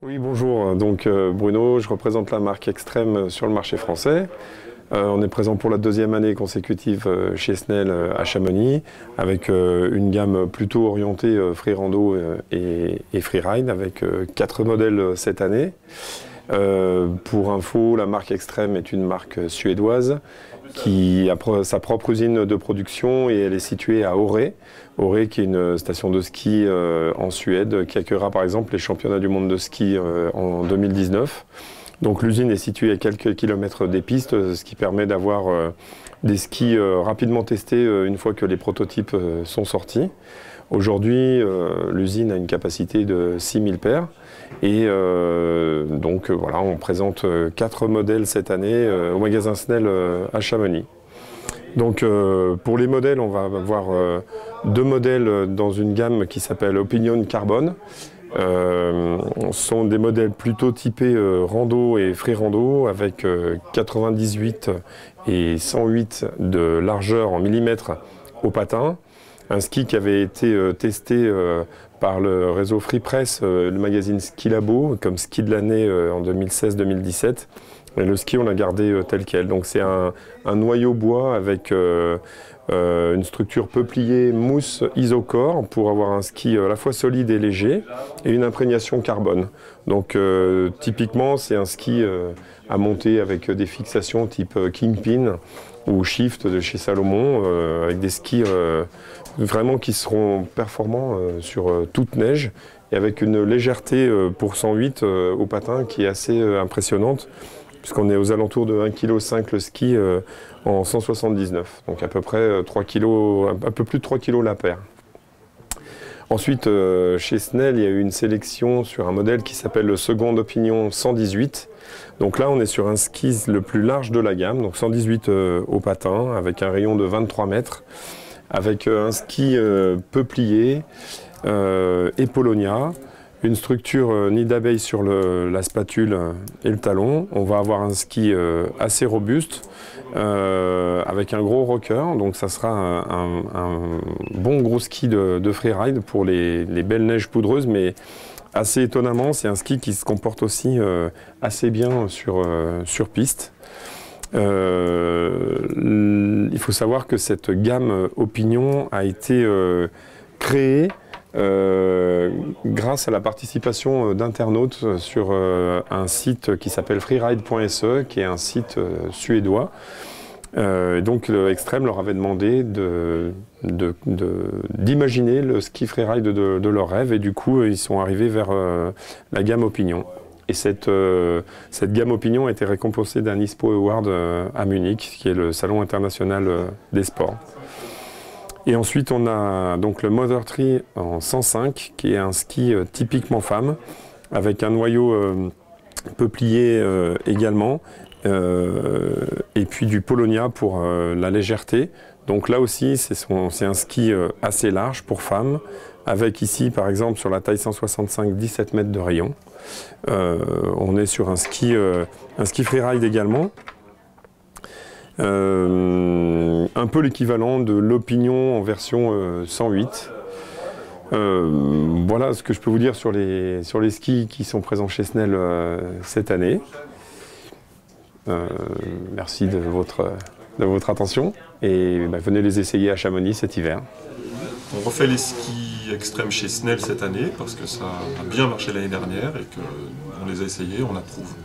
Oui, bonjour. Donc Bruno, je représente la marque Extrême sur le marché français. On est présent pour la deuxième année consécutive chez Snell à Chamonix, avec une gamme plutôt orientée free rando et freeride, avec 4 modèles cette année. Pour info, la marque Extrême est une marque suédoise qui a sa propre usine de production et elle est située à Åre. Åre qui est une station de ski en Suède qui accueillera par exemple les championnats du monde de ski en 2019. Donc l'usine est située à quelques kilomètres des pistes, ce qui permet d'avoir des skis rapidement testés une fois que les prototypes sont sortis. Aujourd'hui, l'usine a une capacité de 6000 paires et donc voilà, on présente 4 modèles cette année au magasin Snell à Chamonix. Donc pour les modèles, on va avoir 2 modèles dans une gamme qui s'appelle Opinion Carbone. Ce sont des modèles plutôt typés rando et free rando avec 98 et 108 de largeur en millimètres au patin. Un ski qui avait été testé par le réseau Free Press, le magazine Ski Labo, comme ski de l'année en 2016-2017. Et le ski, on l'a gardé tel quel. Donc c'est un noyau bois avec une structure peuplier mousse isocore pour avoir un ski à la fois solide et léger et une imprégnation carbone. Donc typiquement, c'est un ski à monter avec des fixations type Kingpin ou Shift de chez Salomon, avec des skis vraiment qui seront performants sur toute neige et avec une légèreté pour 108 au patin qui est assez impressionnante, puisqu'on est aux alentours de 1,5 kg le ski en 179, donc à peu près 3 kg, un peu plus de 3 kg la paire. Ensuite, chez Snell, il y a eu une sélection sur un modèle qui s'appelle le Second Opinion 118. Donc là, on est sur un ski le plus large de la gamme, donc 118 au patin, avec un rayon de 23 mètres, avec un ski peuplier et Polonia. Une structure nid d'abeille sur la spatule et le talon. On va avoir un ski assez robuste avec un gros rocker. Donc ça sera un bon gros ski de freeride pour les belles neiges poudreuses. Mais assez étonnamment, c'est un ski qui se comporte aussi assez bien sur piste. Il faut savoir que cette gamme Opinion a été créée grâce à la participation d'internautes sur un site qui s'appelle freeride.se, qui est un site suédois. Donc Extrême leur avait demandé d'imaginer le ski freeride de leur rêve, et du coup ils sont arrivés vers la gamme Opinion. Et cette gamme Opinion a été récompensée d'un ISPO Award à Munich, qui est le salon international des sports. Et ensuite, on a donc le Mother Tree en 105, qui est un ski typiquement femme, avec un noyau peuplier également, et puis du Polonia pour la légèreté. Donc là aussi, c'est un ski assez large pour femmes, avec ici, par exemple, sur la taille 165, 17 mètres de rayon. On est sur un ski freeride également. Un peu l'équivalent de l'Opinion en version 108. Voilà ce que je peux vous dire sur les skis qui sont présents chez Snell cette année. Merci de votre attention et venez les essayer à Chamonix cet hiver. On refait les skis extrêmes chez Snell cette année parce que ça a bien marché l'année dernière et qu'on les a essayés, on approuve.